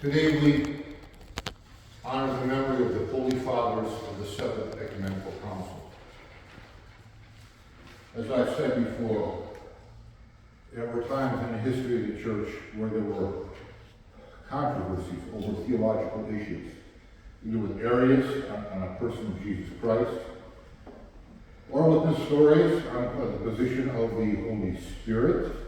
Today we honor the memory of the Holy Fathers of the Seventh Ecumenical Council. As I've said before, there were times in the history of the Church where there were controversies over theological issues, either with Arius on a person of Jesus Christ, or with Nestorius on the position of the Holy Spirit.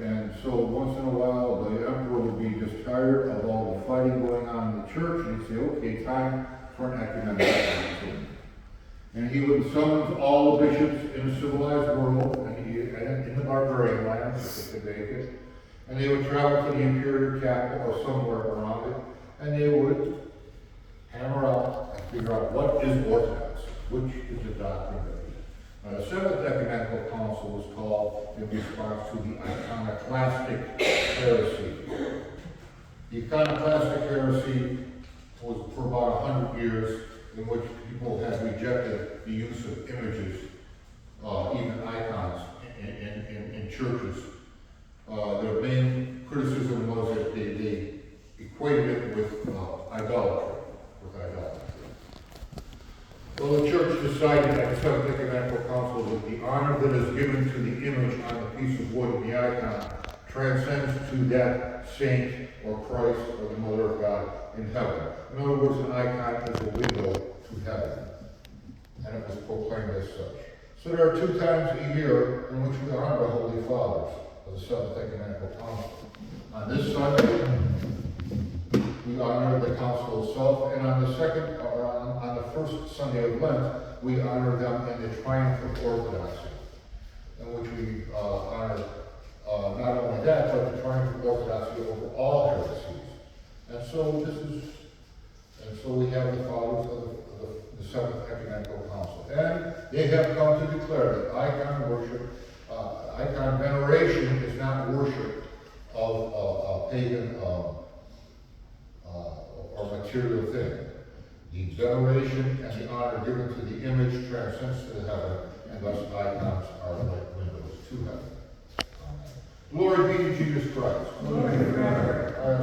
And so once in a while the emperor would be just tired of all the fighting going on in the church, and he'd say, okay, time for an ecumenical council. And he would summon all the bishops in the civilized world, and in the barbarian lands, if they make it, and they would travel to the imperial capital or somewhere around it, and they would hammer out and figure out what is orthodox, which is the doctrine of the Seventh Ecumenical Council was called in response to the iconoclastic heresy. The iconoclastic heresy was for about 100 years, in which people had rejected the use of images, even icons, in churches. Their main criticism was that they equated it with idolatry. Well, the Church decided at the Seventh Ecumenical Council that the honor that is given to the image on the piece of wood in the icon transcends to that saint or Christ or the Mother of God in heaven. In other words, an icon is a window to heaven, and it was proclaimed as such. So there are 2 times a year in which we honor the Holy Fathers of the Seventh Ecumenical Council. On this Sunday, we honor the Council itself, and on the second, or on the first Sunday of Lent, we honor them in the Triumph of Orthodoxy, in which we honor not only that, but the Triumph of Orthodoxy over all heresies. And so we have the Fathers of the Seventh Ecumenical Council, and they have come to declare that icon worship, icon veneration is not worship of a pagan or material thing. The veneration and the honor given to the image transcends to the heaven, and thus icons are like windows to heaven. Glory be to Jesus Christ. Glory to God.